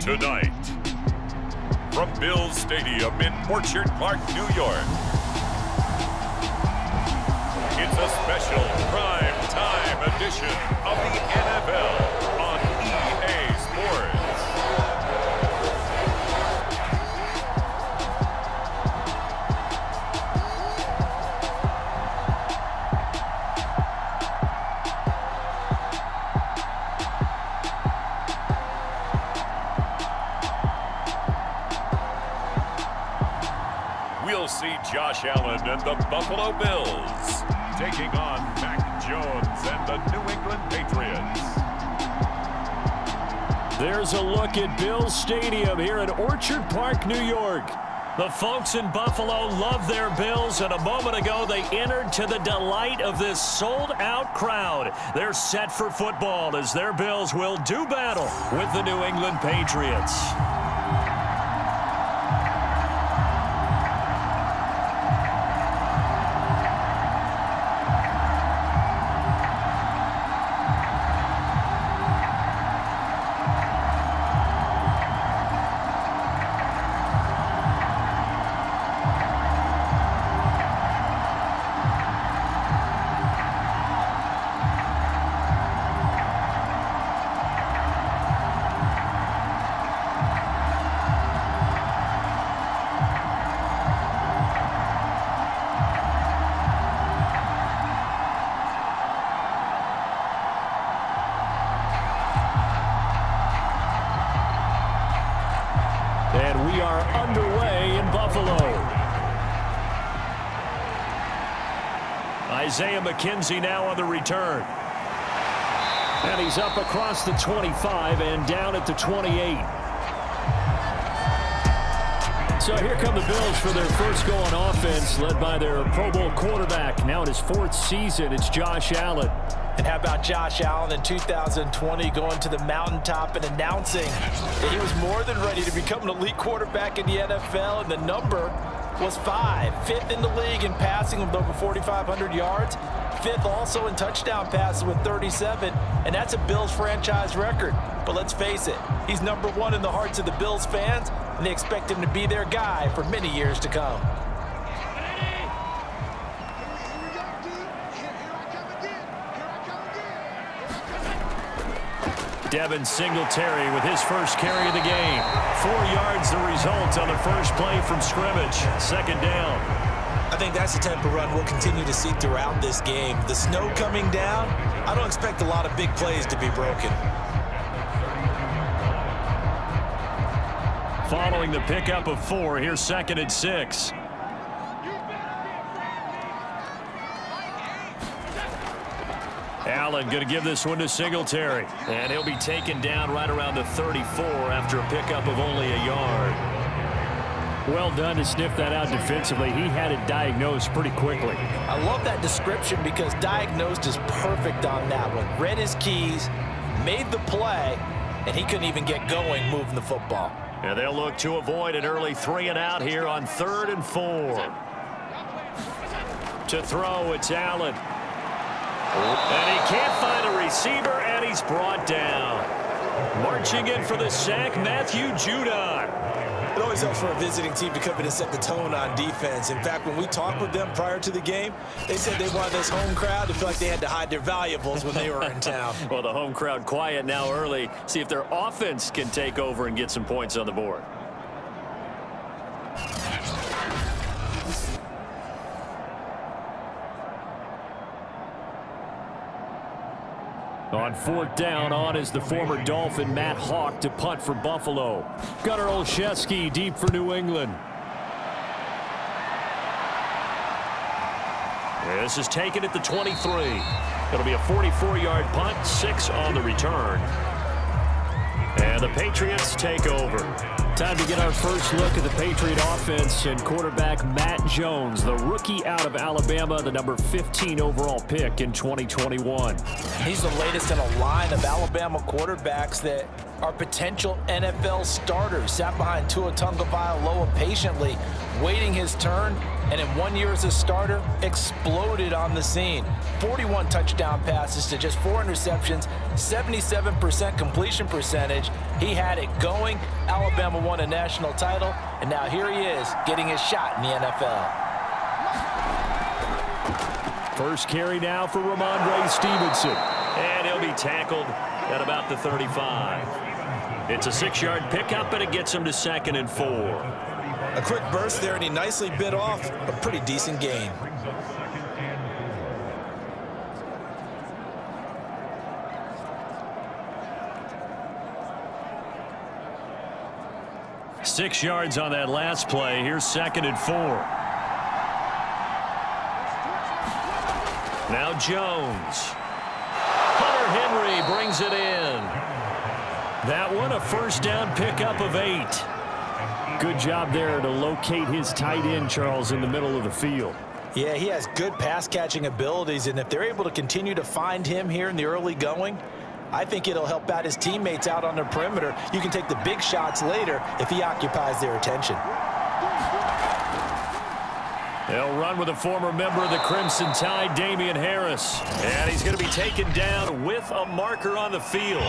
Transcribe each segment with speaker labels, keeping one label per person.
Speaker 1: Tonight, from Bills Stadium in Orchard Park, New York, it's a special prime time edition of the NFL on EA Sports. We'll see Josh Allen and the Buffalo Bills taking on Mac Jones and the New England Patriots.
Speaker 2: There's a look at Bills Stadium here in Orchard Park, New York. The folks in Buffalo love their Bills, and a moment ago they entered to the delight of this sold-out crowd. They're set for football as their Bills will do battle with the New England Patriots. And we are underway in Buffalo. Isaiah McKenzie now on the return. And he's up across the 25 and down at the 28. So here come the Bills for their first go on offense, led by their Pro Bowl quarterback. Now in his 4th season, it's Josh Allen.
Speaker 3: And how about Josh Allen in 2020 going to the mountaintop and announcing that he was more than ready to become an elite quarterback in the NFL, and the number was 5. 5th in the league in passing with over 4,500 yards. 5th also in touchdown passes with 37, and that's a Bills franchise record. But let's face it, he's number 1 in the hearts of the Bills fans, and they expect him to be their guy for many years to come.
Speaker 2: Devin Singletary with his first carry of the game. 4 yards the result on the first play from scrimmage. 2nd down.
Speaker 3: I think that's the type of run we'll continue to see throughout this game. The snow coming down, I don't expect a lot of big plays to be broken.
Speaker 2: Following the pickup of 4, here's 2nd and 6. Allen going to give this one to Singletary. And he'll be taken down right around the 34 after a pickup of only a yard. Well done to sniff that out defensively. He had it diagnosed pretty quickly.
Speaker 3: I love that description because diagnosed is perfect on that one. Read his keys, made the play, and he couldn't even get going moving the football.
Speaker 2: And they'll look to avoid an early 3 and out here on 3rd and 4. To throw, it's Allen. And he can't find a receiver, and he's brought down. Marching in for the sack, Matthew Judon.
Speaker 3: It always helps for a visiting team to come in and set the tone on defense. In fact, when we talked with them prior to the game, they said they wanted this home crowd to feel like they had to hide their valuables when they were in town.
Speaker 2: Well, the home crowd quiet now early. See if their offense can take over and get some points on the board. On 4th down, on is the former Dolphin Matt Hawk to punt for Buffalo. Gunnar Olszewski deep for New England. This is taken at the 23. It'll be a 44-yard punt, 6 on the return. And the Patriots take over. Time to get our first look at the Patriot offense and quarterback Matt Jones, the rookie out of Alabama, the number 15 overall pick in 2021.
Speaker 3: He's the latest in a line of Alabama quarterbacks that are potential NFL starters. Sat behind Tua Tagovailoa patiently, waiting his turn, and in 1 year as a starter, exploded on the scene. 41 touchdown passes to just 4 interceptions, 77% completion percentage. He had it going. Alabama won a national title, and now here he is getting his shot in the NFL.
Speaker 2: First carry now for Ramondre Stevenson. And he'll be tackled at about the 35. It's a 6-yard pickup, and it gets him to 2nd and 4.
Speaker 3: A quick burst there, and he nicely bit off a pretty decent gain.
Speaker 2: Six yards on that last play. Here's 2nd and 4. Now Jones. Hunter Henry brings it in. That one a first down pickup of 8. Good job there to locate his tight end, Charles, in the middle of the field.
Speaker 3: Yeah, he has good pass-catching abilities, and if they're able to continue to find him here in the early going, I think it'll help out his teammates out on the perimeter. You can take the big shots later if he occupies their attention.
Speaker 2: They'll run with a former member of the Crimson Tide, Damian Harris. And he's going to be taken down with a marker on the field.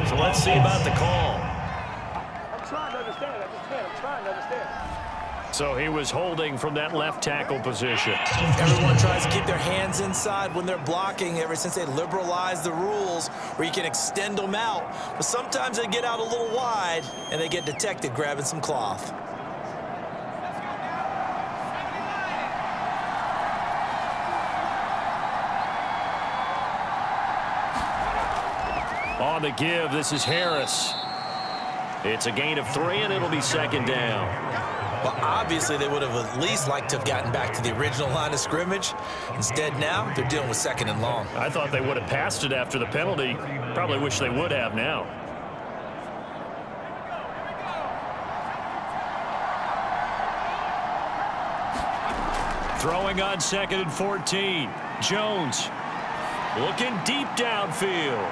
Speaker 2: So let's see about the call.
Speaker 4: I'm trying to understand. I'm trying to understand.
Speaker 2: So he was holding from that left tackle position.
Speaker 3: Everyone tries to keep their hands inside when they're blocking ever since they liberalized the rules where you can extend them out. But sometimes they get out a little wide and they get detected grabbing some cloth.
Speaker 2: On the give, this is Harris. It's a gain of 3, and it'll be 2nd down.
Speaker 3: Well, obviously, they would have at least liked to have gotten back to the original line of scrimmage. Instead, now, they're dealing with 2nd and long.
Speaker 2: I thought they would have passed it after the penalty. Probably wish they would have now. Throwing on 2nd and 14. Jones looking deep downfield.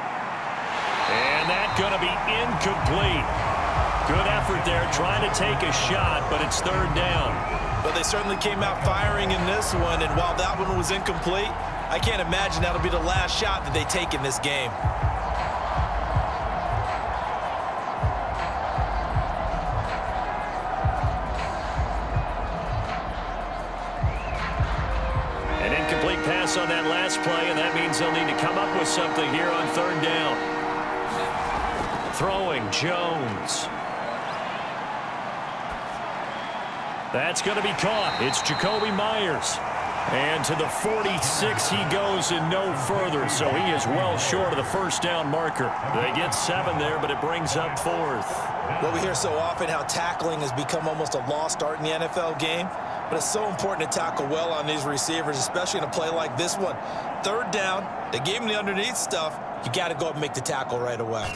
Speaker 2: And that's going to be incomplete. Good effort there trying to take a shot, but it's 3rd down.
Speaker 3: But they certainly came out firing in this one, and while that one was incomplete, I can't imagine that'll be the last shot that they take in this game.
Speaker 2: An incomplete pass on that last play, and that means they'll need to come up with something here on 3rd down. Throwing Jones. That's going to be caught. It's Jacoby Myers. And to the 46 he goes and no further. So he is well short of the 1st down marker. They get 7 there, but it brings up 4th.
Speaker 3: Well, we hear so often how tackling has become almost a lost art in the NFL game. But it's so important to tackle well on these receivers, especially in a play like this one. 3rd down, they gave him the underneath stuff. You got to go up and make the tackle right away.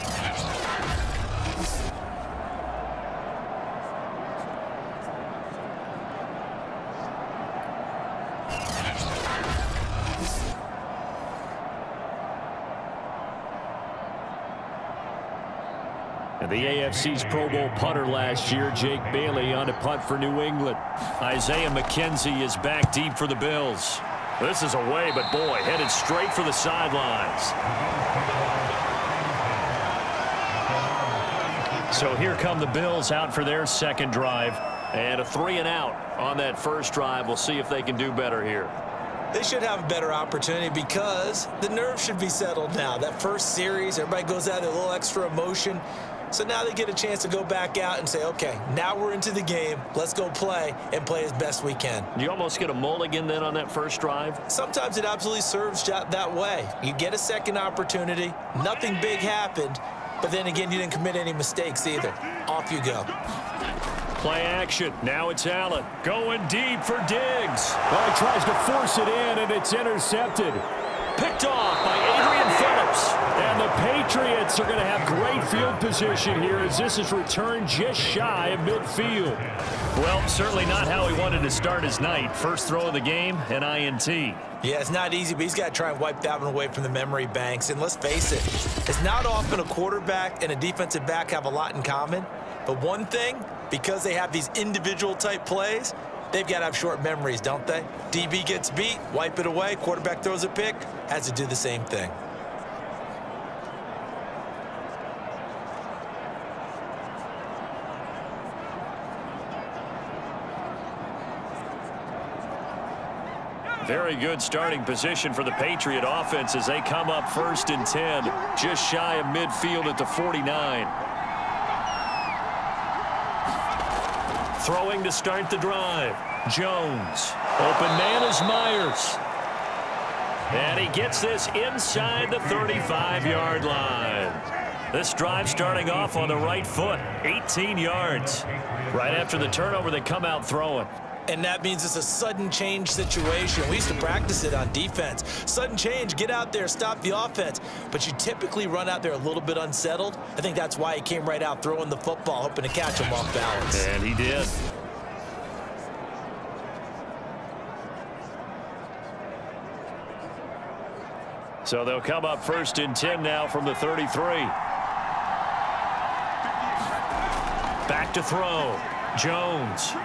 Speaker 2: The AFC's Pro Bowl punter last year, Jake Bailey, on a punt for New England. Isaiah McKenzie is back deep for the Bills. This is away, but boy, headed straight for the sidelines. So here come the Bills out for their 2nd drive. And a 3 and out on that first drive. We'll see if they can do better here.
Speaker 3: They should have a better opportunity because the nerves should be settled now. That first series, everybody goes out with a little extra emotion. So now they get a chance to go back out and say, okay, now we're into the game. Let's go play and play as best we can.
Speaker 2: You almost get a mulligan then on that first drive?
Speaker 3: Sometimes it absolutely serves that way. You get a 2nd opportunity. Nothing big happened. But then again, you didn't commit any mistakes either. Off you go.
Speaker 2: Play action. Now it's Allen going deep for Diggs. Well, he tries to force it in, and it's intercepted. Picked off by Adrian Phillips. And the Patriots Patriots are going to have great field position here as this is returned just shy of midfield. Well, certainly not how he wanted to start his night. First throw of the game, an INT.
Speaker 3: Yeah, it's not easy, but he's got to try and wipe that one away from the memory banks. And let's face it, it's not often a quarterback and a defensive back have a lot in common. But one thing, because they have these individual type plays, they've got to have short memories, don't they? DB gets beat, wipe it away. Quarterback throws a pick, has to do the same thing.
Speaker 2: Very good starting position for the Patriot offense as they come up 1st and 10, just shy of midfield at the 49. Throwing to start the drive. Jones. Open man is Myers. And he gets this inside the 35-yard line. This drive starting off on the right foot, 18 yards. Right after the turnover, they come out throwing.
Speaker 3: And that means it's a sudden change situation. We used to practice it on defense. Sudden change, get out there, stop the offense. But you typically run out there a little bit unsettled. I think that's why he came right out throwing the football, hoping to catch him off balance.
Speaker 2: And he did. So they'll come up 1st and 10 now from the 33. Back to throw. Jones.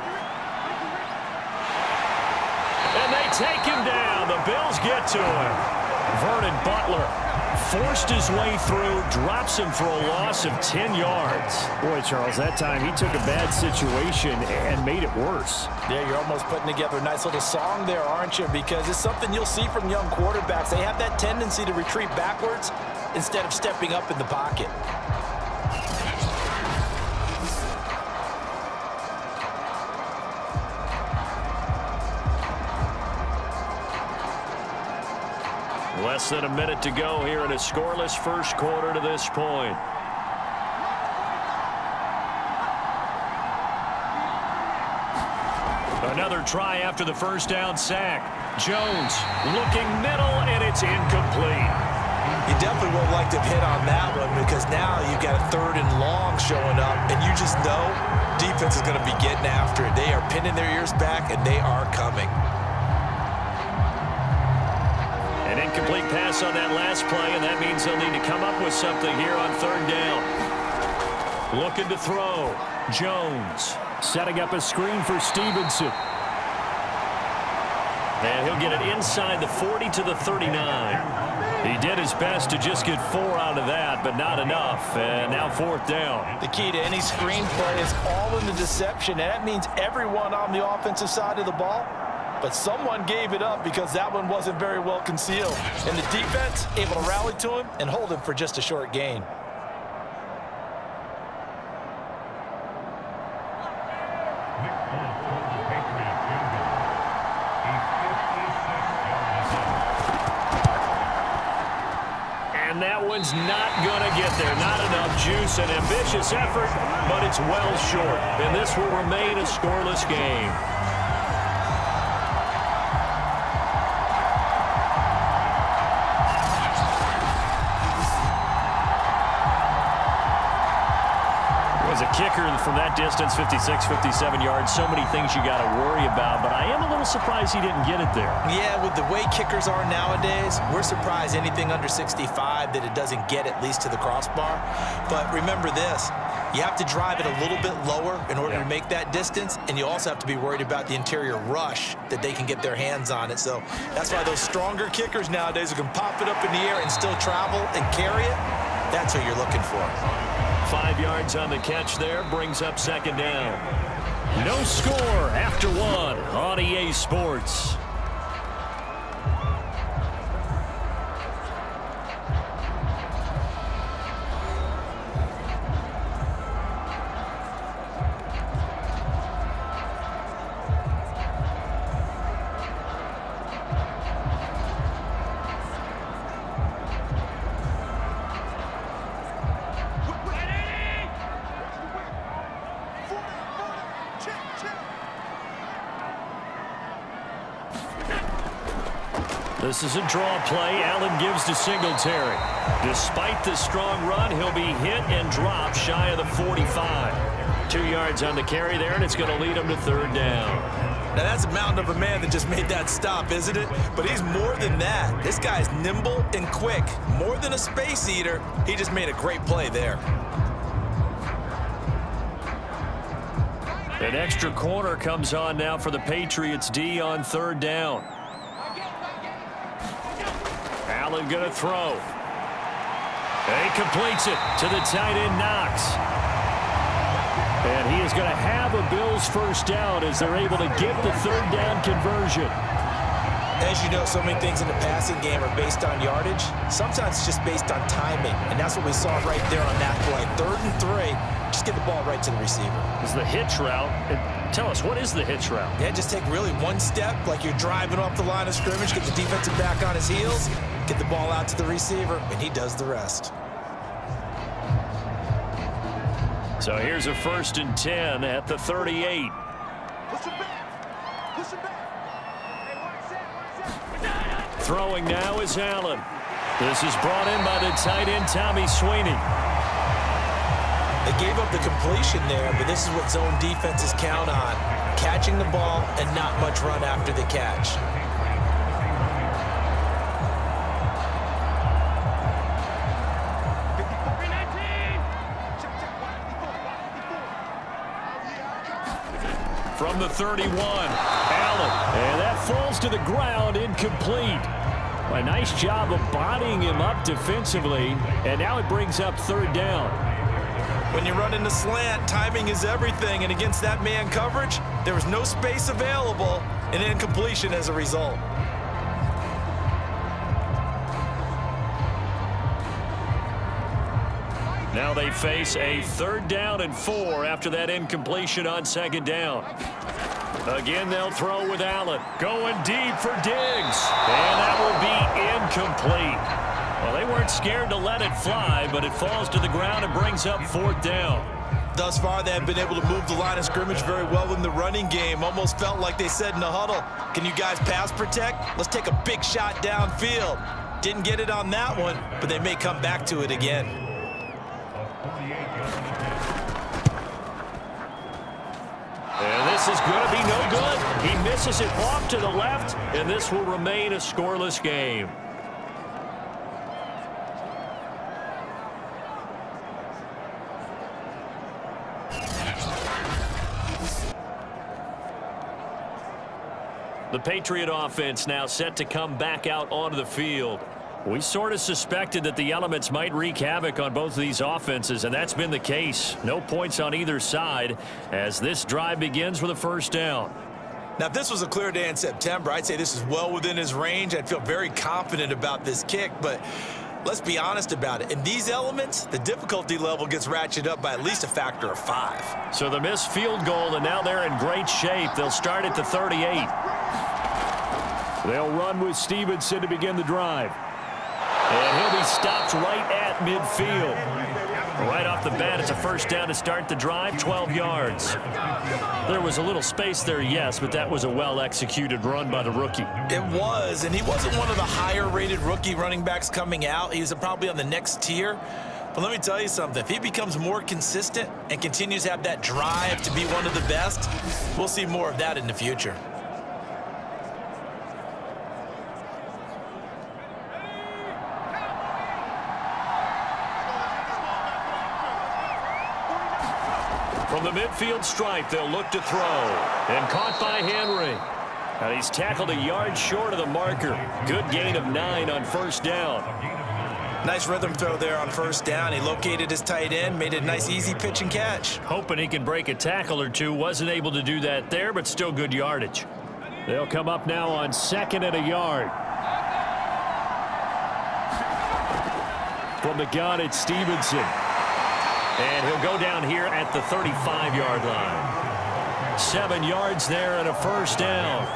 Speaker 2: And they take him down. The Bills get to him. Vernon Butler forced his way through, drops him for a loss of 10 yards.
Speaker 5: Boy, Charles, that time he took a bad situation and made it worse.
Speaker 3: Yeah, you're almost putting together a nice little song there, aren't you? Because it's something you'll see from young quarterbacks. They have that tendency to retreat backwards instead of stepping up in the pocket.
Speaker 2: Less than a minute to go here in a scoreless first quarter to this point. Another try after the first down sack. Jones looking middle, and it's incomplete.
Speaker 3: You definitely would like to have hit on that one because now you've got a 3rd and long showing up, and you just know defense is going to be getting after it. They are pinning their ears back, and they are coming.
Speaker 2: An incomplete pass on that last play, and that means they'll need to come up with something here on 3rd down. Looking to throw. Jones setting up a screen for Stevenson. And he'll get it inside the 40 to the 39. He did his best to just get 4 out of that, but not enough. And now 4th down.
Speaker 3: The key to any screen play is all in the deception, and that means everyone on the offensive side of the ball. But someone gave it up because that one wasn't very well concealed. And the defense able to rally to him and hold him for just a short gain.
Speaker 2: And that one's not going to get there. Not enough juice. An ambitious effort, but it's well short. And this will remain a scoreless game. As a kicker from that distance, 56, 57 yards, so many things you got to worry about, but I am a little surprised he didn't get it there.
Speaker 3: Yeah, with the way kickers are nowadays, we're surprised anything under 65 that it doesn't get at least to the crossbar. But remember this, you have to drive it a little bit lower in order to make that distance, and you also have to be worried about the interior rush that they can get their hands on it. So that's why those stronger kickers nowadays who can pop it up in the air and still travel and carry it, that's what you're looking for.
Speaker 2: 5 yards on the catch there, brings up 2nd down. No score after 1 on EA Sports. This is a draw play. Allen gives to Singletary. Despite the strong run, he'll be hit and dropped shy of the 45. 2 yards on the carry there, and it's going to lead him to third down.
Speaker 3: Now, that's a mountain of a man that just made that stop, isn't it? But he's more than that. This guy's nimble and quick. More than a space eater, he just made a great play there.
Speaker 2: An extra corner comes on now for the Patriots D on third down. Allen going to throw. And he completes it to the tight end, Knox. And he is going to have a Bills first down as they're able to get the third down conversion.
Speaker 3: As you know, so many things in the passing game are based on yardage. Sometimes it's just based on timing. And that's what we saw right there on that play. 3rd and 3. Just get the ball right to the receiver.
Speaker 2: It's the hitch route. And tell us, what is the hitch route?
Speaker 3: Yeah, just take really one step like you're driving off the line of scrimmage, get the defensive back on his heels, get the ball out to the receiver, and he does the rest.
Speaker 2: So here's a 1st and 10 at the 38. Throwing now is Allen. This is brought in by the tight end, Tommy Sweeney.
Speaker 3: They gave up the completion there, but this is what zone defenses count on. Catching the ball and not much run after the catch.
Speaker 2: From the 31, Allen. And that falls to the ground, incomplete. A nice job of bodying him up defensively, and now it brings up third down.
Speaker 3: When you run in the slant, timing is everything, and against that man coverage, there was no space available, and incompletion as a result.
Speaker 2: Now they face a 3rd down and 4 after that incompletion on 2nd down. Again, they'll throw with Allen. Going deep for Diggs. And that will be incomplete. Well, they weren't scared to let it fly, but it falls to the ground and brings up 4th down.
Speaker 3: Thus far, they have been able to move the line of scrimmage very well in the running game. Almost felt like they said in the huddle, can you guys pass protect? Let's take a big shot downfield. Didn't get it on that one, but they may come back to it again.
Speaker 2: And this is going to be no good. He misses it off to the left, and this will remain a scoreless game. The Patriot offense now set to come back out onto the field. We sort of suspected that the elements might wreak havoc on both of these offenses, and that's been the case. No points on either side as this drive begins with a 1st down.
Speaker 3: Now, if this was a clear day in September, I'd say this is well within his range. I'd feel very confident about this kick, but let's be honest about it. In these elements, the difficulty level gets ratcheted up by at least a factor of 5.
Speaker 2: So the missed field goal, and now they're in great shape. They'll start at the 38. They'll run with Stevenson to begin the drive. And he'll be stopped right at midfield. Right off the bat, it's a 1st down to start the drive, 12 yards. There was a little space there, yes, but that was a well-executed run by the rookie.
Speaker 3: It was, and he wasn't one of the higher-rated rookie running backs coming out. He was probably on the next tier. But let me tell you something. If he becomes more consistent and continues to have that drive to be one of the best, we'll see more of that in the future.
Speaker 2: From the midfield stripe, they'll look to throw. And caught by Henry. And he's tackled a yard short of the marker. Good gain of 9 on 1st down.
Speaker 3: Nice rhythm throw there on 1st down. He located his tight end, made it a nice, easy pitch and catch.
Speaker 2: Hoping he can break a tackle or two. Wasn't able to do that there, but still good yardage. They'll come up now on 2nd and a yard. From the gun, it's Stevenson. And he'll go down here at the 35-yard line. 7 yards there and a 1st down.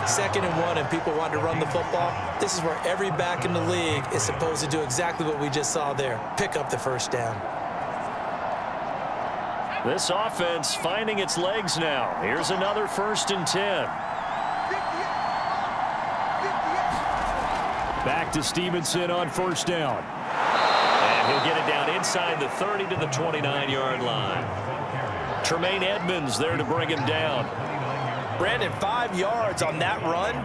Speaker 3: 2nd and 1, and people want to run the football. This is where every back in the league is supposed to do exactly what we just saw there. Pick up the 1st down.
Speaker 2: This offense finding its legs now. Here's another 1st and 10. Back to Stevenson on first down. And he'll get it down inside the 30 to the 29-yard line. Tremaine Edmonds there to bring him down.
Speaker 3: Brandon, 5 yards on that run.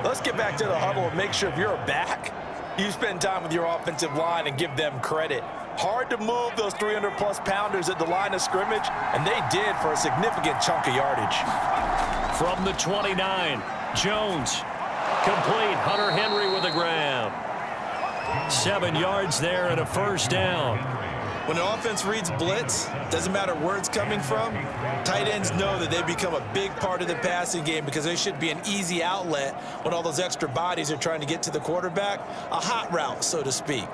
Speaker 3: Let's get back to the huddle and make sure if you're a back, you spend time with your offensive line and give them credit. Hard to move those 300-plus pounders at the line of scrimmage, and they did for a significant chunk of yardage.
Speaker 2: From the 29, Jones. Complete. Hunter Henry with a grab. 7 yards there and a first down.
Speaker 3: When an offense reads blitz, doesn't matter where it's coming from, tight ends know that they become a big part of the passing game because they should be an easy outlet when all those extra bodies are trying to get to the quarterback. A hot route, so to speak.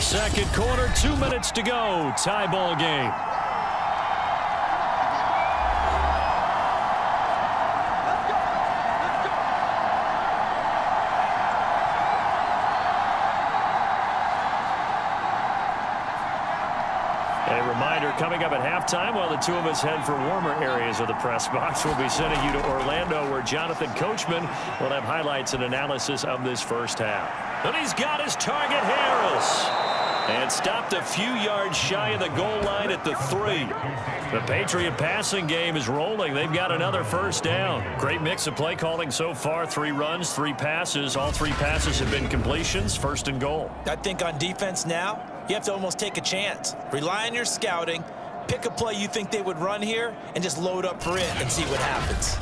Speaker 2: Second quarter, 2 minutes to go. Tie ball game. Coming up at halftime, while the two of us head for warmer areas of the press box, we'll be sending you to Orlando, where Jonathan Coachman will have highlights and analysis of this first half. And he's got his target, Harris. And stopped a few yards shy of the goal line at the 3. The Patriot passing game is rolling. They've got another first down. Great mix of play calling so far. 3 runs, 3 passes. All 3 passes have been completions. First and goal.
Speaker 3: I think on defense now, you have to almost take a chance. Rely on your scouting. Pick a play you think they would run here and just load up for it and see what happens.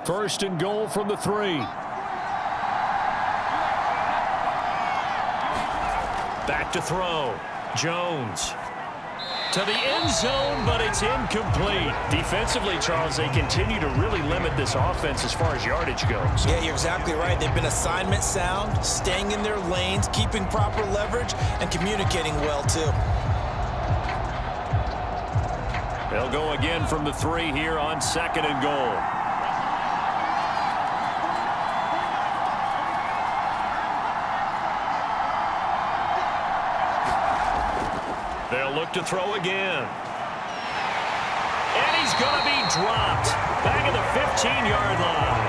Speaker 2: First and goal from the 3. Back to throw. Jones. To the end zone, but it's incomplete. Defensively, Charles, they continue to really limit this offense as far as yardage goes.
Speaker 3: Yeah, you're exactly right. They've been assignment sound, staying in their lanes, keeping proper leverage, and communicating well, too.
Speaker 2: They'll go again from the 3 here on second and goal. They'll look to throw again. And he's going to be dropped. Back at the 15-yard line.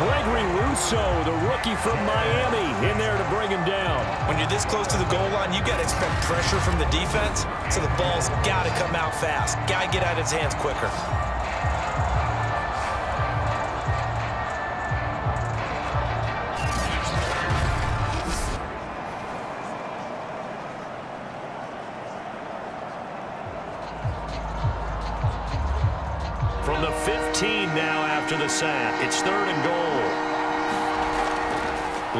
Speaker 2: Gregory Rousseau, the rookie from Miami, in there to bring him down.
Speaker 3: When you're this close to the goal line, you got to expect pressure from the defense, so the ball's got to come out fast. Got to get out of his hands quicker.
Speaker 2: From the 15 now after the sack. It's third and goal.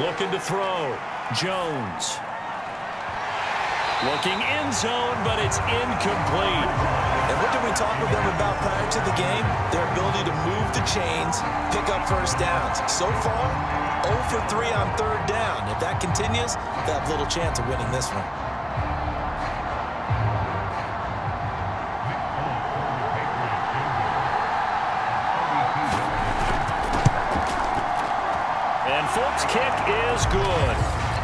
Speaker 2: Looking to throw. Jones. Looking end zone, but it's incomplete.
Speaker 3: And what did we talk with them about prior to the game? Their ability to move the chains, pick up first downs. So far, 0 for 3 on third down. If that continues, they'll have little chance of winning this one.
Speaker 2: Folks, kick is good.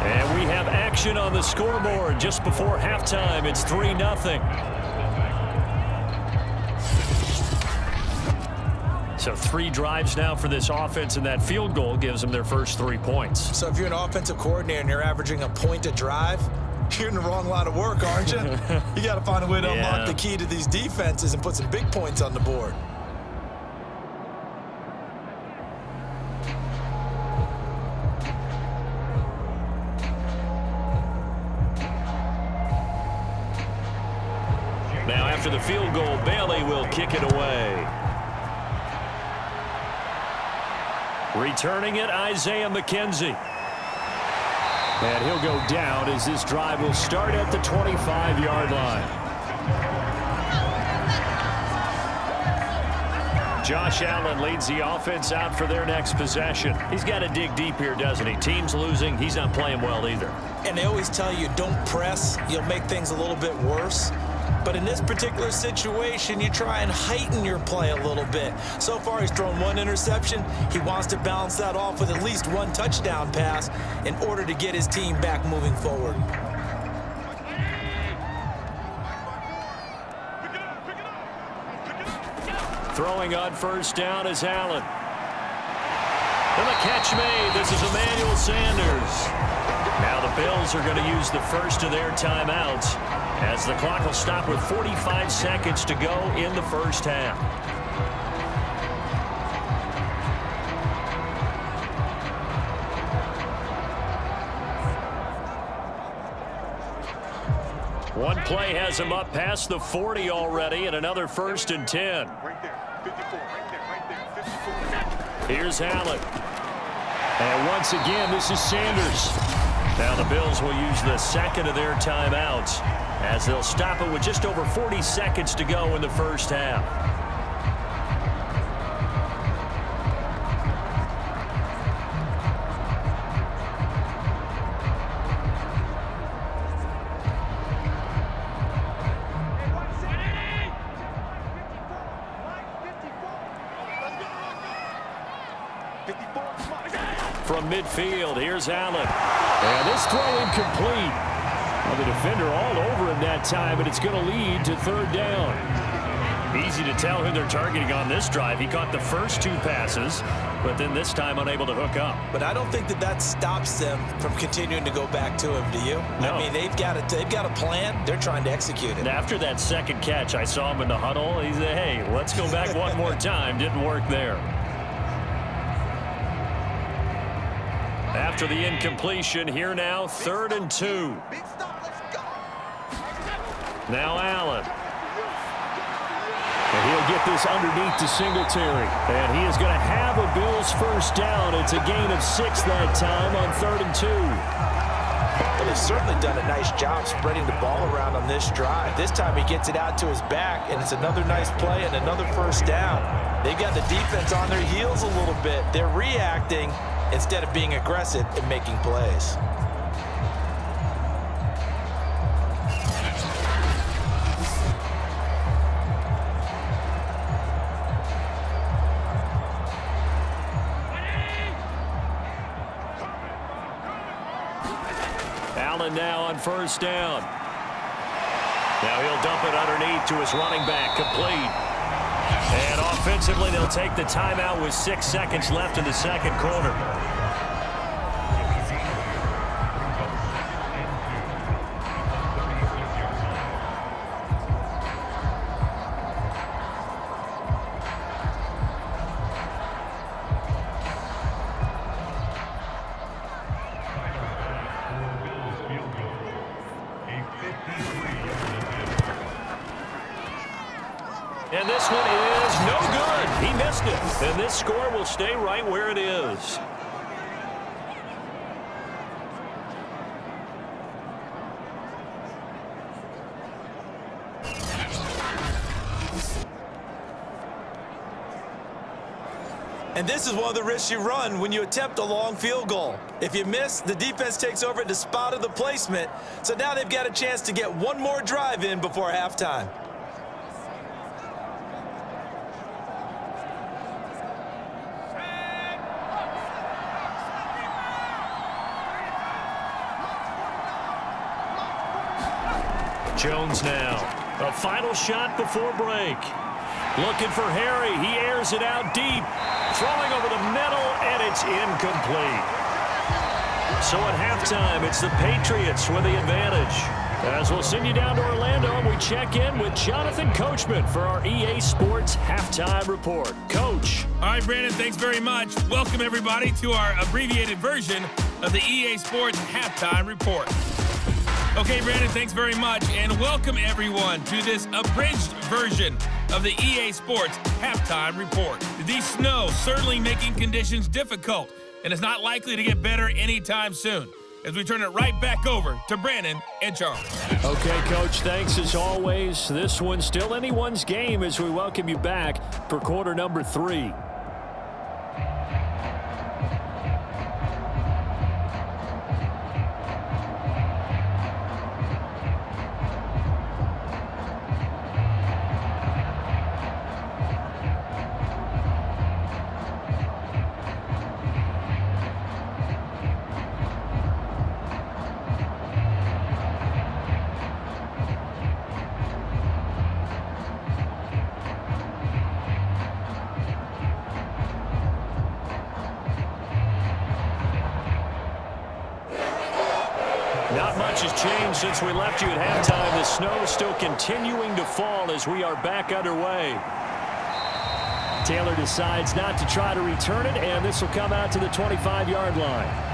Speaker 2: And we have action on the scoreboard just before halftime. It's 3-0. So 3 drives now for this offense, and that field goal gives them their first 3 points.
Speaker 3: So if you're an offensive coordinator and you're averaging a point a drive, you're in the wrong line of work, aren't you? You got to find a way to unlock the key to these defenses and put some big points on the board.
Speaker 2: Now after the field goal, Bailey will kick it away. Returning it, Isaiah McKenzie. And he'll go down as this drive will start at the 25-yard line. Josh Allen leads the offense out for their next possession. He's got to dig deep here, doesn't he? Team's losing. He's not playing well either.
Speaker 3: And they always tell you, don't press. You'll make things a little bit worse. But in this particular situation, you try and heighten your play a little bit. So far, he's thrown 1 interception. He wants to balance that off with at least 1 touchdown pass in order to get his team back moving forward.
Speaker 2: Throwing on first down is Allen. And the catch made. This is Emmanuel Sanders. Now the Bills are going to use the first of their timeouts as the clock will stop with 45 seconds to go in the first half. One play has him up past the 40 already, and another 1st and 10.
Speaker 4: Right there, 54, right there, 54.
Speaker 2: Here's Allen. And once again, this is Sanders. Now the Bills will use the second of their timeouts as they'll stop it with just over 40 seconds to go in the first half. From midfield, here's Allen. And this throw incomplete. Well, the defender all over him that time, and it's going to lead to 3rd down. Easy to tell who they're targeting on this drive. He caught the first 2 passes, but then this time unable to hook up.
Speaker 3: But I don't think that stops them from continuing to go back to him, do you?
Speaker 2: No.
Speaker 3: I mean, they've got a plan. They're trying to execute it.
Speaker 2: And after that second catch, I saw him in the huddle. He said, hey, let's go back one more time. Didn't work there. After the incompletion, here now, 3rd and 2. Now Allen. And he'll get this underneath to Singletary. And he is going to have a Bills first down. It's a gain of 6 that time on 3rd and 2.
Speaker 3: Well, they've certainly done a nice job spreading the ball around on this drive. This time he gets it out to his back, and it's another nice play and another first down. They've got the defense on their heels a little bit. They're reacting instead of being aggressive and making plays.
Speaker 2: Allen now on first down. Now he'll dump it underneath to his running back, complete. And offensively, they'll take the timeout with 6 seconds left in the second quarter. And this one is no good. He missed it. And this score will stay right where it is.
Speaker 3: And this is one of the risks you run when you attempt a long field goal. If you miss, the defense takes over at the spot of the placement. So now they've got a chance to get one more drive in before halftime.
Speaker 2: Jones now. A final shot before break. Looking for Harry. He airs it out deep. Throwing over the middle, and it's incomplete. So at halftime, it's the Patriots with the advantage. As we'll send you down to Orlando, and we check in with Jonathan Coachman for our EA Sports Halftime Report. Coach.
Speaker 6: All right, Brandon, thanks very much. Welcome, everybody, to our abbreviated version of the EA Sports Halftime Report. Okay, Brandon, thanks very much, and welcome, everyone, to this abridged version of the EA Sports Halftime Report. The snow certainly making conditions difficult, and it's not likely to get better anytime soon, as we turn it right back over to Brandon and Charles.
Speaker 2: Okay, Coach, thanks as always. This one's still anyone's game as we welcome you back for quarter number 3. changed since we left you at halftime. The snow is still continuing to fall as we are back underway. Taylor decides not to try to return it, and this will come out to the 25-yard line.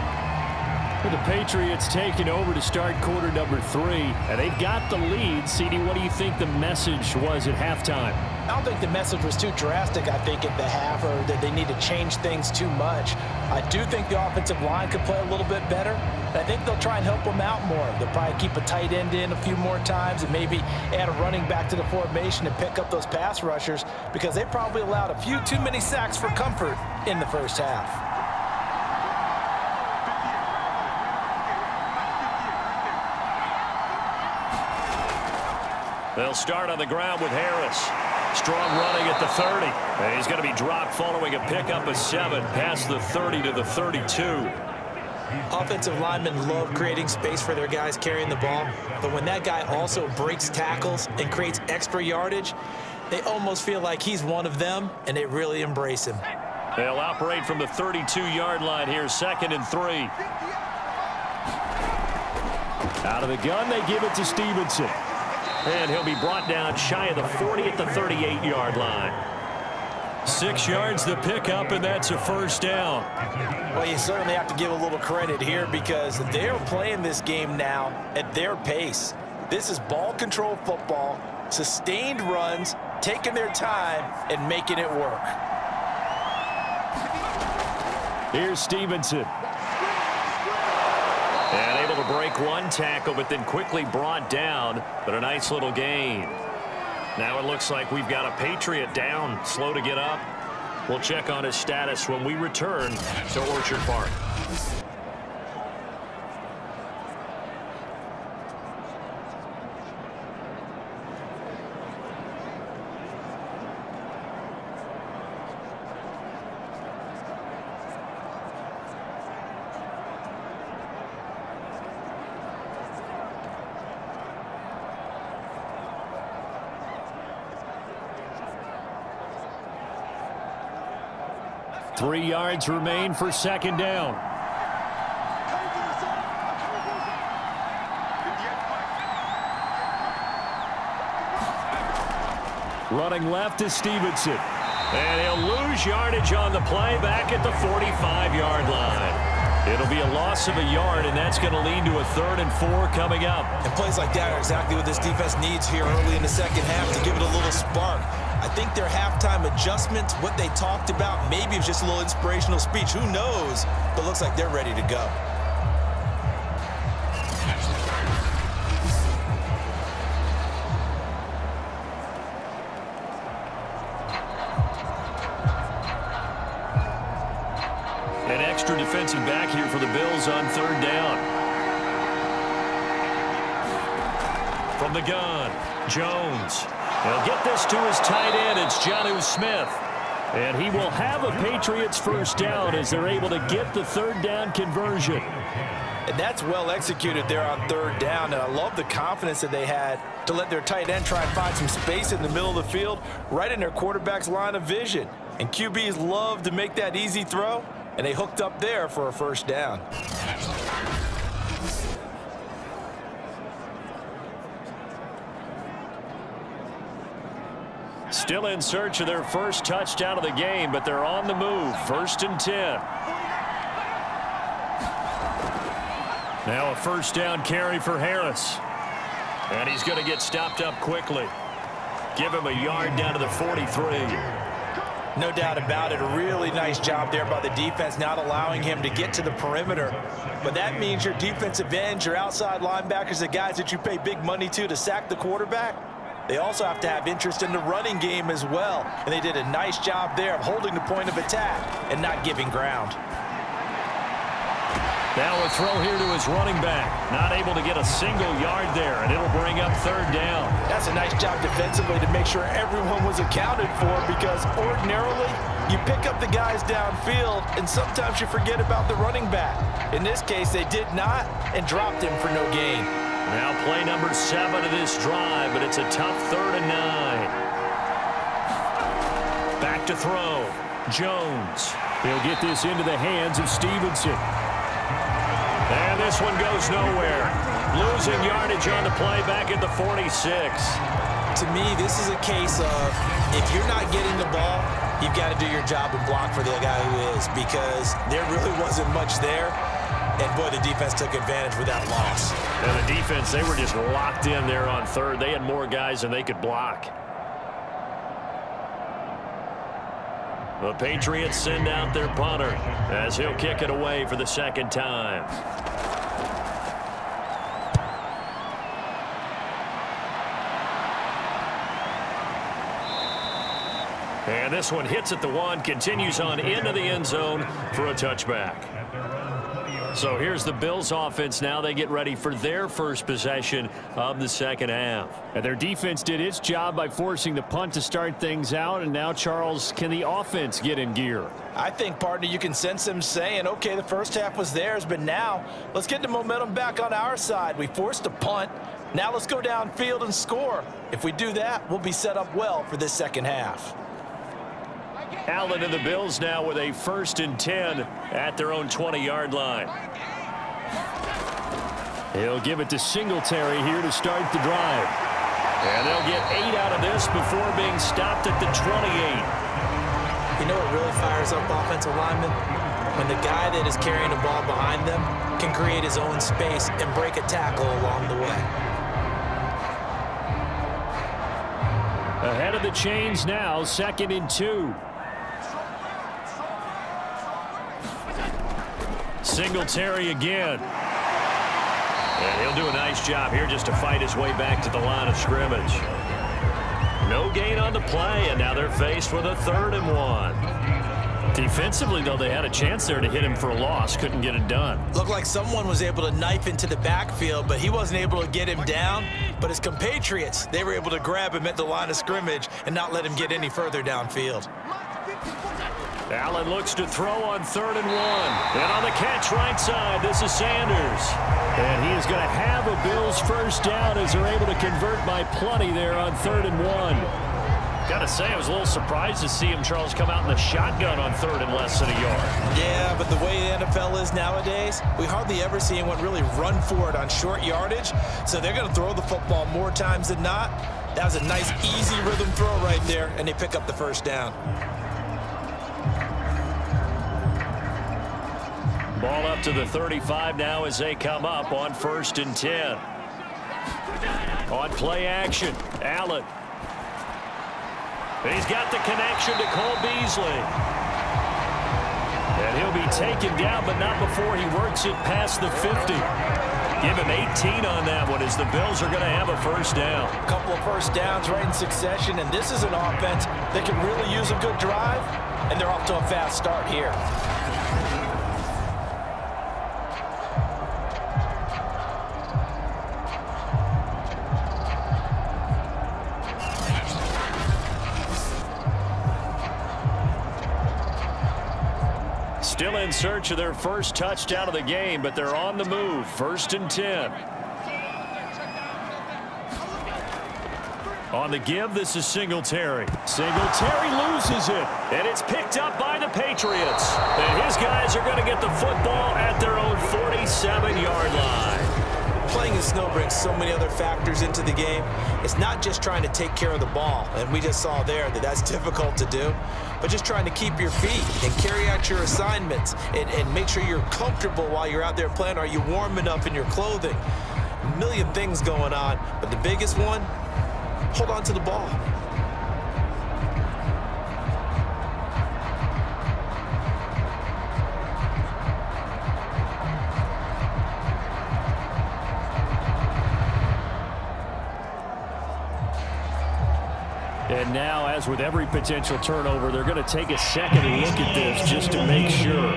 Speaker 2: The Patriots taking over to start quarter number 3, and they've got the lead. CD, what do you think the message was at halftime?
Speaker 3: I don't think the message was too drastic, I think, at the half, or that they need to change things too much. I do think the offensive line could play a little bit better. I think they'll try and help them out more. They'll probably keep a tight end in a few more times and maybe add a running back to the formation and pick up those pass rushers, because they probably allowed a few too many sacks for comfort in the first half.
Speaker 2: They'll start on the ground with Harris. Strong running at the 30. And he's going to be dropped following a pickup of 7 past the 30 to the 32.
Speaker 3: Offensive linemen love creating space for their guys carrying the ball, but when that guy also breaks tackles and creates extra yardage, they almost feel like he's one of them, and they really embrace him.
Speaker 2: They'll operate from the 32-yard line here, 2nd and 3. Out of the gun, they give it to Stevenson. And he'll be brought down shy of the 40 at the 38-yard line. 6 yards the pickup, and that's a first down.
Speaker 3: Well, you certainly have to give a little credit here because they're playing this game now at their pace. This is ball control football, sustained runs, taking their time, and making it work.
Speaker 2: Here's Stevenson. And able to break one tackle, but then quickly brought down. But a nice little gain. Now it looks like we've got a Patriot down, slow to get up. We'll check on his status when we return to Orchard Park. Three yards remain for second down. Running left is Stevenson. And he'll lose yardage on the play back at the 45-yard line. It'll be a loss of a yard, and that's going to lead to a 3rd and 4 coming up.
Speaker 3: And plays like that are exactly what this defense needs here early in the second half to give it a little spark. I think their halftime adjustments, what they talked about, maybe it's just a little inspirational speech. Who knows? But looks like they're ready to go.
Speaker 2: An extra defensive back here for the Bills on 3rd down. From the gun, Jones. He'll get this to his tight end. It's Jonnu Smith. And he will have a Patriots first down as they're able to get the 3rd down conversion.
Speaker 3: And that's well executed there on 3rd down. And I love the confidence that they had to let their tight end try and find some space in the middle of the field, right in their quarterback's line of vision. And QBs love to make that easy throw, and they hooked up there for a first down.
Speaker 2: Still in search of their first touchdown of the game, but they're on the move. 1st and 10. Now a first down carry for Harris. And he's going to get stopped up quickly. Give him a yard down to the 43.
Speaker 3: No doubt about it. A really nice job there by the defense, not allowing him to get to the perimeter. But that means your defensive ends, your outside linebackers, the guys that you pay big money to sack the quarterback, they also have to have interest in the running game as well. And they did a nice job there of holding the point of attack and not giving ground.
Speaker 2: Now a throw here to his running back. Not able to get a single yard there, and it'll bring up 3rd down.
Speaker 3: That's a nice job defensively to make sure everyone was accounted for, because ordinarily you pick up the guys downfield and sometimes you forget about the running back. In this case, they did not and dropped him for no gain.
Speaker 2: Now play number 7 of this drive, but it's a tough 3rd and 9. Back to throw. Jones. He'll get this into the hands of Stevenson. And this one goes nowhere. Losing yardage on the play back at the 46.
Speaker 3: To me, this is a case of if you're not getting the ball, you've got to do your job and block for the guy who is, because there really wasn't much there. And, boy, the defense took advantage with that loss.
Speaker 2: And the defense, they were just locked in there on third. They had more guys than they could block. The Patriots send out their punter as he'll kick it away for the second time. And this one hits at the 1, continues on into the end zone for a touchback. So here's the Bills offense now. They get ready for their first possession of the second half.
Speaker 5: And their defense did its job by forcing the punt to start things out. And now, Charles, can the offense get in gear?
Speaker 3: I think, partner, you can sense them saying, okay, the first half was theirs, but now let's get the momentum back on our side. We forced a punt. Now let's go downfield and score. If we do that, we'll be set up well for this second half.
Speaker 2: Allen and the Bills now with a 1st and 10 at their own 20-yard line.
Speaker 5: He'll give it to Singletary here to start the drive.
Speaker 2: And they'll get 8 out of this before being stopped at the 28.
Speaker 3: You know what really fires up offensive linemen? When the guy that is carrying the ball behind them can create his own space and break a tackle along the way.
Speaker 5: Ahead of the chains now, 2nd and 2.
Speaker 2: Singletary again. And he'll do a nice job here just to fight his way back to the line of scrimmage. No gain on the play, and now they're faced with a 3rd and 1. Defensively, though, they had a chance there to hit him for a loss. Couldn't get it done.
Speaker 3: Looked like someone was able to knife into the backfield, but he wasn't able to get him down. But his compatriots, they were able to grab him at the line of scrimmage and not let him get any further downfield.
Speaker 2: Allen looks to throw on 3rd and 1. And on the catch right side, this is Sanders.
Speaker 5: And he is going to have a Bills first down as they're able to convert by plenty there on 3rd and 1.
Speaker 2: Got to say, I was a little surprised to see him, Charles, come out in the shotgun on 3rd and less than a yard.
Speaker 3: Yeah, but the way the NFL is nowadays, we hardly ever see anyone really run for it on short yardage. So they're going to throw the football more times than not. That was a nice, easy rhythm throw right there, and they pick up the first down.
Speaker 2: Ball up to the 35 now as they come up on 1st and 10. On play action, Allen. He's got the connection to Cole Beasley. And he'll be taken down, but not before he works it past the 50. Give him 18 on that one as the Bills are going to have a first down.
Speaker 3: A couple of first downs right in succession, and this is an offense that can really use a good drive, and they're off to a fast start here.
Speaker 2: Still in search of their first touchdown of the game, but they're on the move. 1st and 10. On the give, this is Singletary. Singletary loses it, and it's picked up by the Patriots. And his guys are going to get the football at their own 47-yard line.
Speaker 3: Playing in snow brings so many other factors into the game. It's not just trying to take care of the ball, and we just saw there that that's difficult to do, but just trying to keep your feet and carry out your assignments and make sure you're comfortable while you're out there playing. Are you warm enough in your clothing? A million things going on, but the biggest one, hold on to the ball.
Speaker 5: And now, as with every potential turnover, they're going to take a second and look at this just to make sure.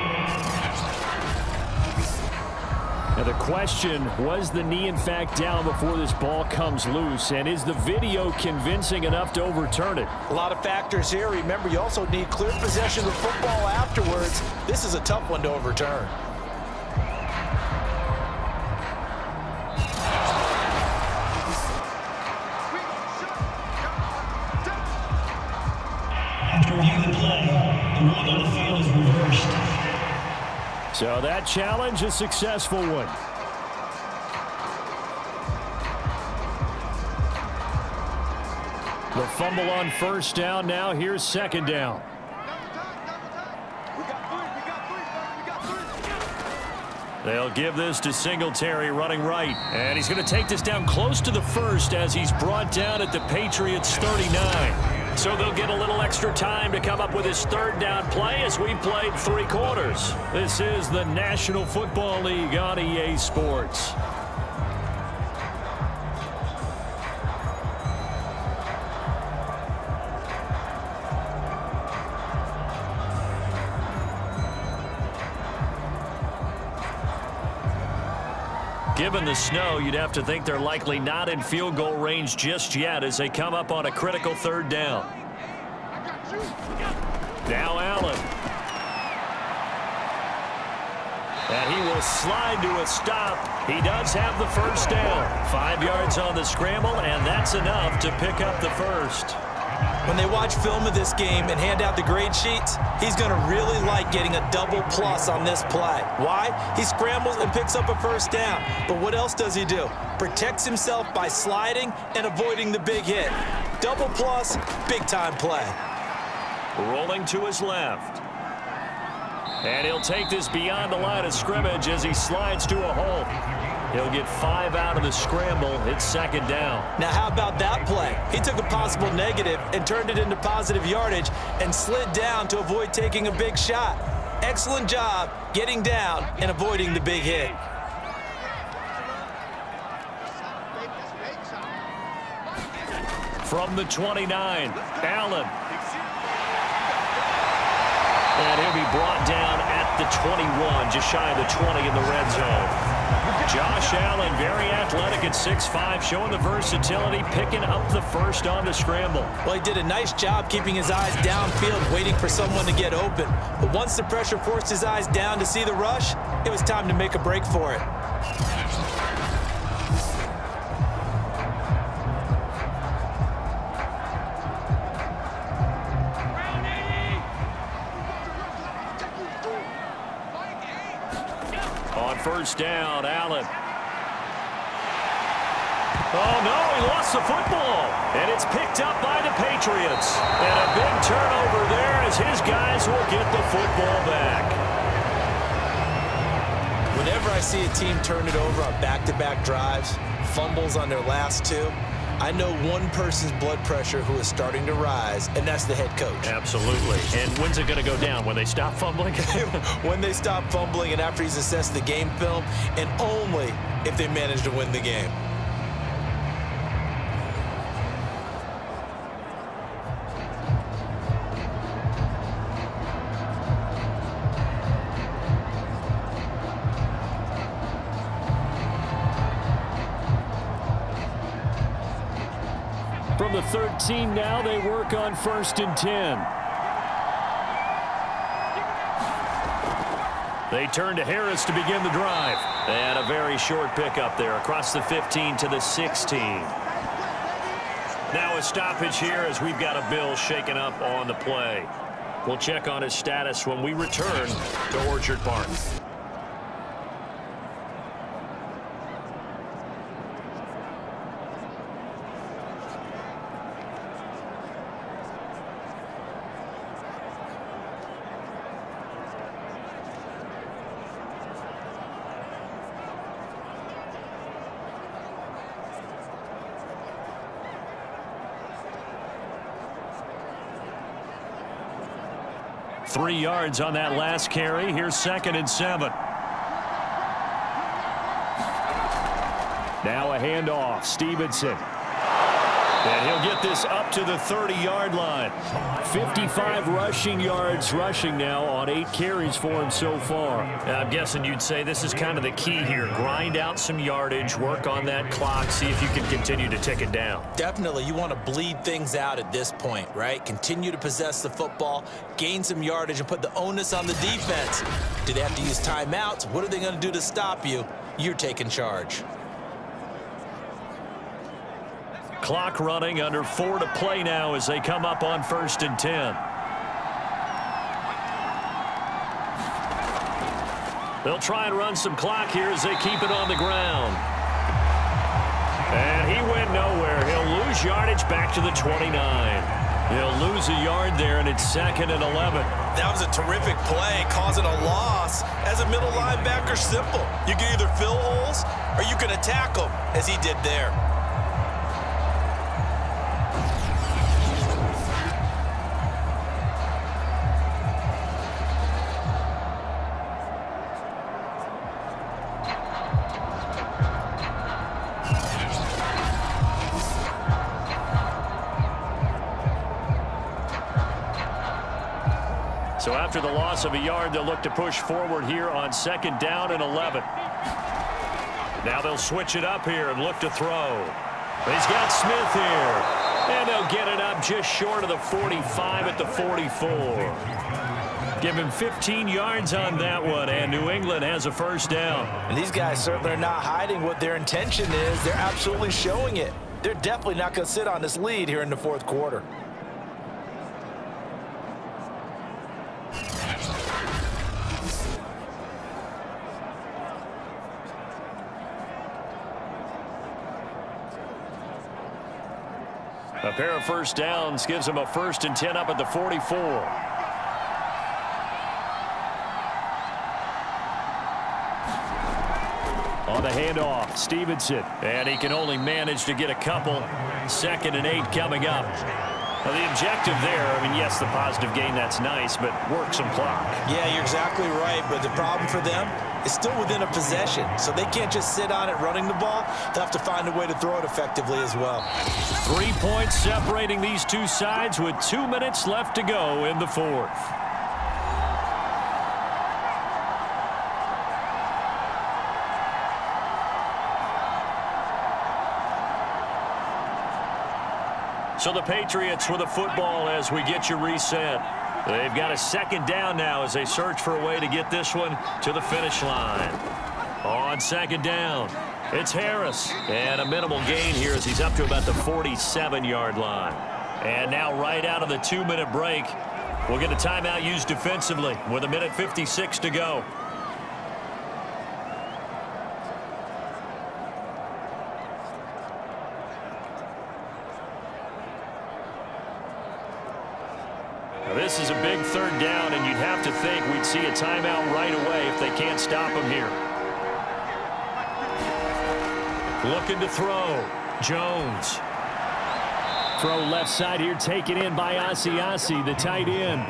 Speaker 5: Now the question, was the knee in fact down before this ball comes loose? And is the video convincing enough to overturn it?
Speaker 3: A lot of factors here. Remember, you also need clear possession of the football afterwards. This is a tough one to overturn.
Speaker 5: So that challenge, a successful one. The fumble on first down. Now here's second down. They'll give this to Singletary running right. And he's going to take this down close to the first as he's brought down at the Patriots 39. So they'll get a little extra time to come up with his third down play as we played 3 quarters. This is the National Football League on EA Sports. Given the snow, you'd have to think they're likely not in field goal range just yet as they come up on a critical third down. Now Allen. And he will slide to a stop. He does have the first down. 5 yards on the scramble, and that's enough to pick up the first.
Speaker 3: When they watch film of this game and hand out the grade sheets, he's going to really like getting a double plus on this play. Why? He scrambles and picks up a first down. But what else does he do? Protects himself by sliding and avoiding the big hit. Double plus, big-time play.
Speaker 5: Rolling to his left. And he'll take this beyond the line of scrimmage as he slides to a hole. He'll get 5 out of the scramble. It's second down.
Speaker 3: Now, how about that play? He took a possible negative and turned it into positive yardage and slid down to avoid taking a big shot. Excellent job getting down and avoiding the big hit.
Speaker 5: From the 29, Allen. And he'll be brought down at the 21, just shy of the 20 in the red zone. Josh Allen, very athletic at 6'5", showing the versatility, picking up the first on the scramble.
Speaker 3: Well, he did a nice job keeping his eyes downfield, waiting for someone to get open. But once the pressure forced his eyes down to see the rush, it was time to make a break for it.
Speaker 5: First down, Allen. Oh, no, he lost the football. And it's picked up by the Patriots. And a big turnover there as his guys will get the football back.
Speaker 3: Whenever I see a team turn it over on back-to-back drives, fumbles on their last 2, I know one person's blood pressure who is starting to rise, and that's the head coach.
Speaker 5: Absolutely. And when's it going to go down? When they stop fumbling?
Speaker 3: When they stop fumbling and after he's assessed the game film, and only if they manage to win the game.
Speaker 5: From the 13 now, they work on 1st and 10. They turn to Harris to begin the drive. And a very short pickup there across the 15 to the 16. Now a stoppage here as we've got a Bill shaken up on the play. We'll check on his status when we return to Orchard Park. Three yards on that last carry. Here's 2nd and 7. Now a handoff. Stevenson. And he'll get this up to the 30-yard line. 55 rushing yards rushing now on 8 carries for him so far. I'm guessing you'd say this is kind of the key here. Grind out some yardage, work on that clock, see if you can continue to tick it down.
Speaker 3: Definitely. You want to bleed things out at this point, right? Continue to possess the football, gain some yardage, and put the onus on the defense. Do they have to use timeouts? What are they going to do to stop you? You're taking charge.
Speaker 5: Clock running, under 4 to play now as they come up on 1st and 10.
Speaker 2: They'll try and run some clock here as they keep it on the ground. And he went nowhere. He'll lose yardage back to the 29. He'll lose a yard there, and it's 2nd and 11.
Speaker 3: That was a terrific play, causing a loss. As a middle linebacker, simple. You can either fill holes or you can attack them, as he did there.
Speaker 2: So after the loss of a yard, they'll look to push forward here on 2nd down and 11. Now they'll switch it up here and look to throw. He's got Smith here. And they'll get it up just short of the 45 at the 44. Give him 15 yards on that one, and New England has a first down.
Speaker 3: And these guys certainly are not hiding what their intention is. They're absolutely showing it. They're definitely not going to sit on this lead here in the 4th quarter.
Speaker 2: A pair of first downs gives them a 1st and 10 up at the 44. On the handoff, Stevenson. And he can only manage to get a couple. 2nd and 8 coming up. Now the objective there, I mean, yes, the positive gain, that's nice, but work some clock.
Speaker 3: Yeah, you're exactly right, but the problem for them is still within a possession, so they can't just sit on it running the ball. They'll have to find a way to throw it effectively as well.
Speaker 2: 3 points separating these two sides with 2 minutes left to go in the 4th. So the Patriots with a football as we get you reset. They've got a 2nd down now as they search for a way to get this one to the finish line. On 2nd down, it's Harris. And a minimal gain here as he's up to about the 47-yard line. And now right out of the 2-minute break, we'll get a timeout used defensively with 1:56 to go. This is a big 3rd down, and you'd have to think we'd see a timeout right away if they can't stop him here. Looking to throw. Jones. Throw left side here, taken in by Asiasi, the tight end.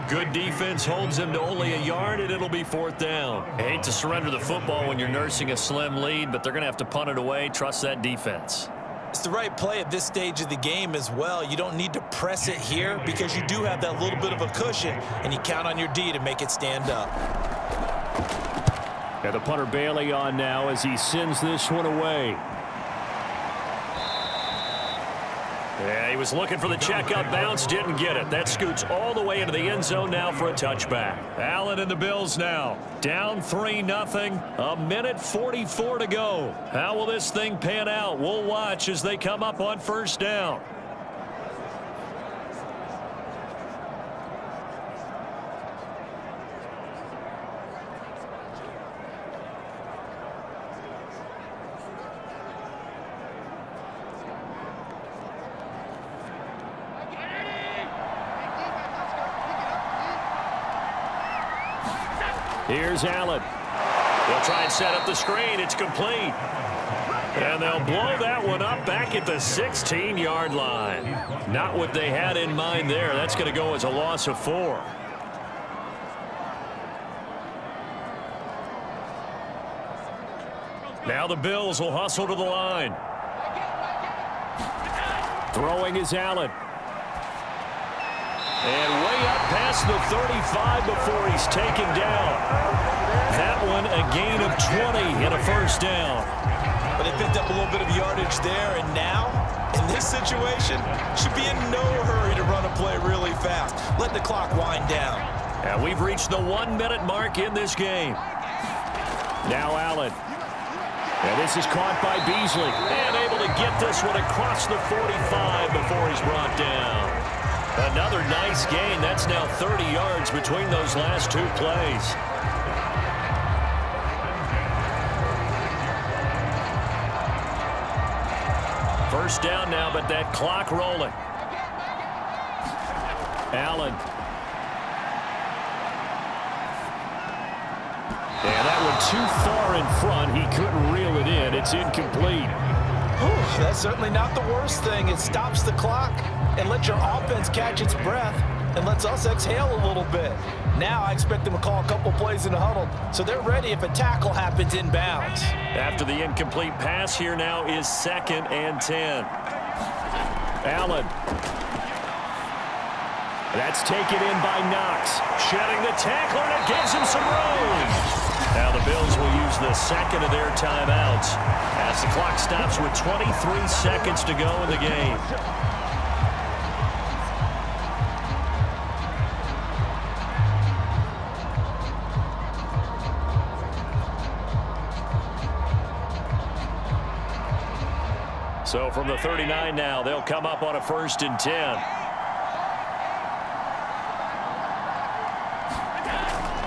Speaker 2: Good defense holds him to only a yard, and it'll be 4th down. I hate to surrender the football when you're nursing a slim lead, but they're going to have to punt it away. Trust that defense.
Speaker 3: It's the right play at this stage of the game as well. You don't need to press it here because you do have that little bit of a cushion, and you count on your D to make it stand up.
Speaker 2: And the punter Bailey on now as he sends this one away. Yeah, he was looking for the checkup bounce, didn't get it. That scoots all the way into the end zone now for a touchback. Allen and the Bills now down 3-0. 1:44 to go. How will this thing pan out? We'll watch as they come up on 1st down. Here's Allen. They'll try and set up the screen. It's complete. And they'll blow that one up back at the 16-yard line. Not what they had in mind there. That's going to go as a loss of 4. Now the Bills will hustle to the line. Throwing is Allen. And way up past the 35 before he's taken down. That one a gain of 20 and a 1st down.
Speaker 3: But they picked up a little bit of yardage there, and now, in this situation, should be in no hurry to run a play really fast. Let the clock wind down.
Speaker 2: And we've reached the 1-minute mark in this game. Now Allen. And this is caught by Beasley. And able to get this one across the 45 before he's brought down. Another nice gain. That's now 30 yards between those last 2 plays. first down now, but that clock rolling. Allen. And that one too far in front. He couldn't reel it in. It's incomplete.
Speaker 3: That's certainly not the worst thing. It stops the clock and lets your offense catch its breath and lets us exhale a little bit. Now I expect them to call a couple plays in the huddle, so they're ready if a tackle happens inbounds.
Speaker 2: After the incomplete pass, here now is 2nd and 10. Allen. That's taken in by Knox. Shedding the tackler, and it gives him some room. Now the Bills will use the second of their timeouts as the clock stops with 23 seconds to go in the game. So from the 39 now, they'll come up on a 1st and 10.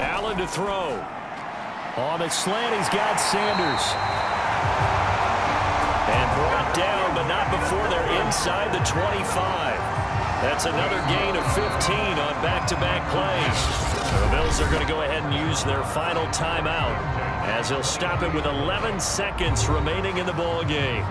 Speaker 2: Allen to throw. On a slant, he's got Sanders. And brought down, but not before they're inside the 25. That's another gain of 15 on back-to-back plays. The Bills are going to go ahead and use their final timeout as they'll stop it with 11 seconds remaining in the ball game.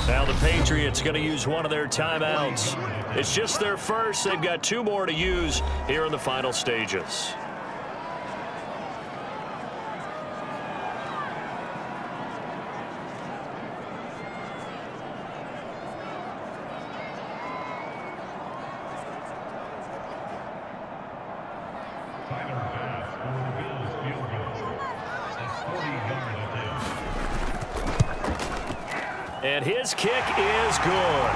Speaker 2: Now the Patriots going to use one of their timeouts. It's just their first. They've got 2 more to use here in the final stages. And his kick is good.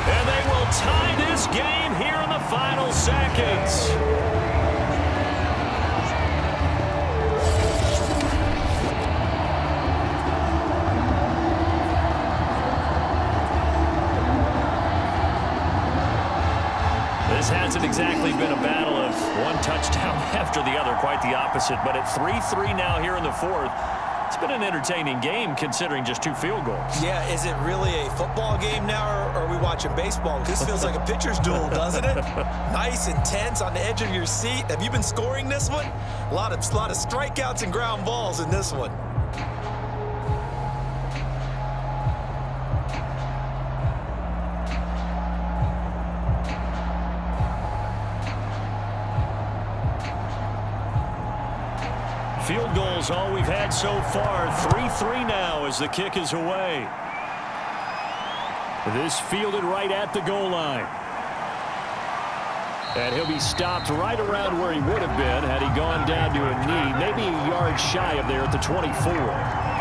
Speaker 2: And they will tie this game here in the final seconds. This hasn't exactly been a battle of one touchdown after the other, quite the opposite. But at 3-3 now here in the 4th. It's been an entertaining game considering just 2 field goals.
Speaker 3: Yeah, is it really a football game now, or are we watching baseball? This feels like a pitcher's duel, doesn't it? Nice, intense, on the edge of your seat. Have you been scoring this one? A lot of strikeouts and ground balls in this one.
Speaker 2: Field goals all we've had so far. 3-3 now as the kick is away. This fielded right at the goal line. And he'll be stopped right around where he would have been had he gone down to a knee, maybe a yard shy of there at the 24.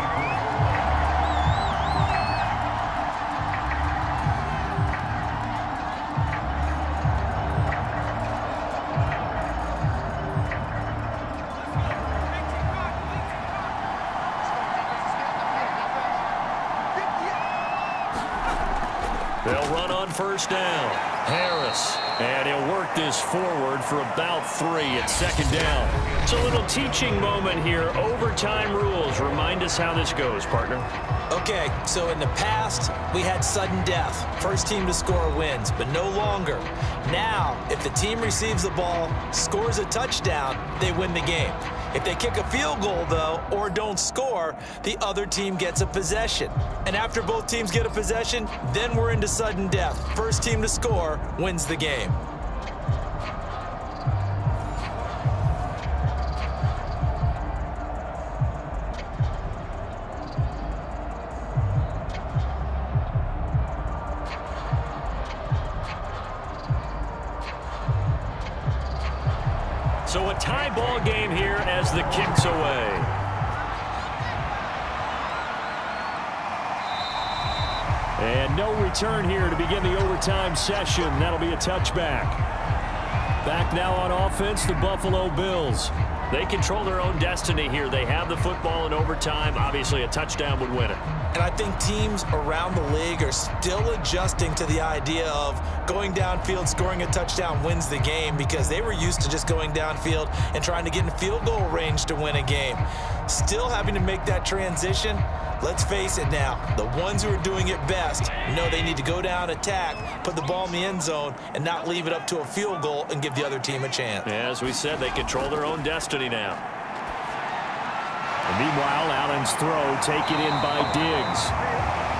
Speaker 2: They'll run on 1st down. Harris. And he'll work this forward for about 3 at 2nd down. It's a little teaching moment here. Overtime rules. Remind us how this goes, partner.
Speaker 3: Okay, so in the past, we had sudden death. First team to score wins, but no longer. Now, if the team receives the ball, scores a touchdown, they win the game. If they kick a field goal, though, or don't score, the other team gets a possession. And after both teams get a possession, then we're into sudden death. First team to score wins the game.
Speaker 2: So a tie ball game here as the kick's away. And no return here to begin the overtime session. That'll be a touchback. Back now on offense, the Buffalo Bills. They control their own destiny here. They have the football in overtime. Obviously, a touchdown would win it.
Speaker 3: And I think teams around the league are still adjusting to the idea of going downfield, scoring a touchdown wins the game, because they were used to just going downfield and trying to get in field goal range to win a game. Still having to make that transition. Let's face it now, the ones who are doing it best know they need to go down, attack, put the ball in the end zone, and not leave it up to a field goal and give the other team a chance.
Speaker 2: Yeah, as we said, they control their own destiny now. And meanwhile, Allen's throw taken in by Diggs.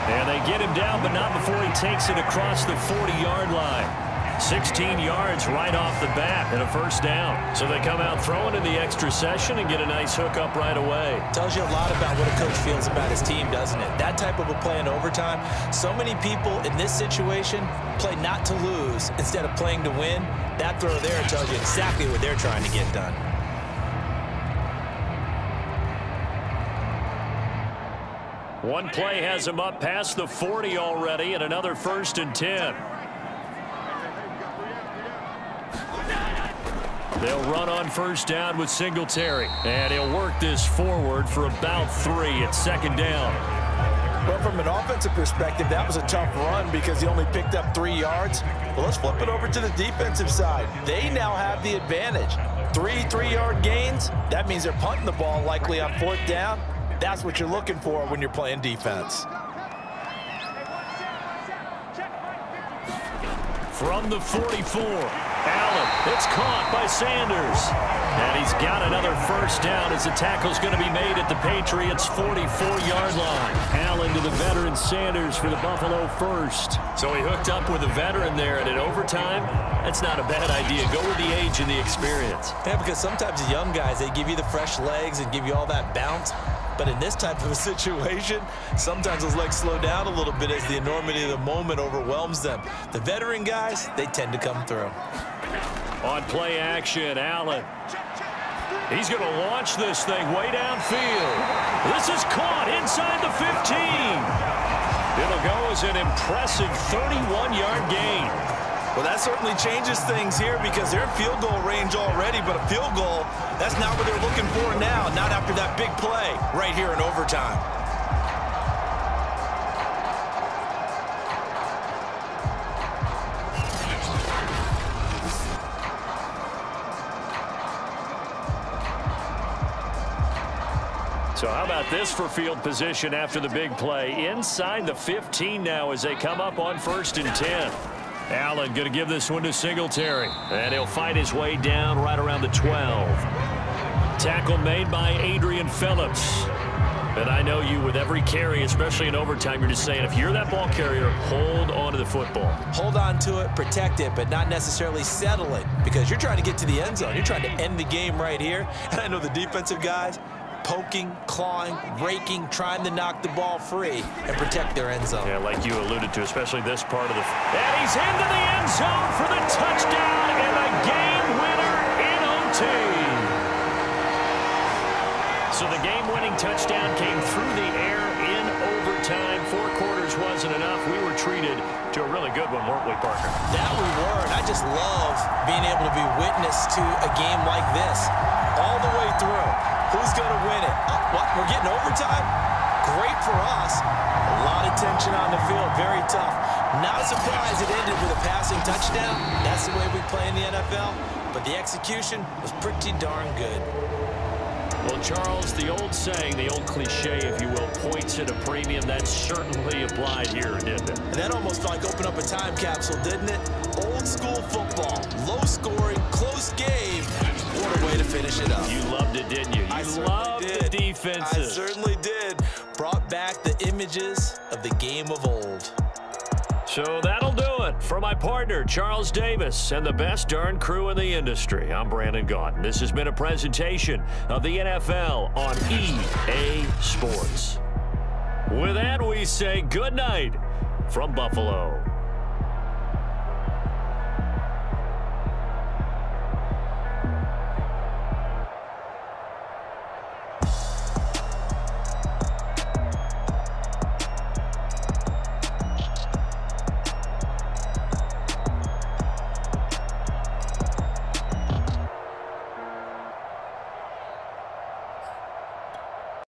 Speaker 2: And they get him down, but not before he takes it across the 40-yard line. 16 yards right off the bat and a first down. So they come out throwing in the extra session and get a nice hook up right away.
Speaker 3: Tells you a lot about what a coach feels about his team, doesn't it? That type of a play in overtime. So many people in this situation play not to lose instead of playing to win. That throw there tells you exactly what they're trying to get done.
Speaker 2: One play has him up past the 40 already, and another 1st and 10. They'll run on first down with Singletary, and he'll work this forward for about 3 at 2nd down.
Speaker 3: Well, from an offensive perspective, that was a tough run because he only picked up 3 yards. Well, let's flip it over to the defensive side. They now have the advantage. 3-3-yard gains, that means they're punting the ball likely on 4th down. That's what you're looking for when you're playing defense.
Speaker 2: From the 44, Allen, it's caught by Sanders. And he's got another first down as the tackle's going to be made at the Patriots' 44-yard line. Allen to the veteran Sanders for the Buffalo first. So he hooked up with a veteran there, and in overtime, that's not a bad idea. Go with the age and the experience.
Speaker 3: Yeah, because sometimes the young guys, they give you the fresh legs and give you all that bounce. But in this type of a situation, sometimes those legs slow down a little bit as the enormity of the moment overwhelms them. The veteran guys, they tend to come through.
Speaker 2: On play action, Allen. He's going to launch this thing way downfield. This is caught inside the 15. It'll go as an impressive 31-yard gain.
Speaker 3: Well, that certainly changes things here because they're in field goal range already, but a field goal, that's not what they're looking for now, not after that big play right here in overtime.
Speaker 2: So how about this for field position after the big play? Inside the 15 now as they come up on 1st and 10. Allen going to give this one to Singletary, and he'll fight his way down right around the 12. Tackle made by Adrian Phillips. And I know you, with every carry, especially in overtime, you're just saying, if you're that ball carrier, hold on to the football.
Speaker 3: Hold on to it, protect it, but not necessarily settle it, because you're trying to get to the end zone. You're trying to end the game right here. And I know the defensive guys, poking, clawing, raking, trying to knock the ball free and protect their end zone.
Speaker 2: Yeah, like you alluded to, especially this part of the... And he's into the end zone for the touchdown and a game winner in OT. So the game-winning touchdown came through the air in overtime. 4 quarters wasn't enough. We were treated to a really good one, weren't we, partner?
Speaker 3: That we were, and I just love being able to be witness to a game like this all the way through. Who's going to win it? What? We're getting overtime? Great for us. A lot of tension on the field. Very tough. Not a surprise it ended with a passing touchdown. That's the way we play in the NFL. But the execution was pretty darn good.
Speaker 2: Well, Charles, the old saying, the old cliche, if you will, points at a premium, that certainly applied here, didn't it?
Speaker 3: And that almost like opened up a time capsule, didn't it? Old school football, low scoring, close game. What a way to finish it up.
Speaker 2: You loved it, didn't you? You loved the defenses.
Speaker 3: I certainly did. Brought back the images of the game of old.
Speaker 2: So that'll do it for my partner, Charles Davis, and the best darn crew in the industry. I'm Brandon Gaudin. This has been a presentation of the NFL on EA Sports. With that, we say good night from Buffalo.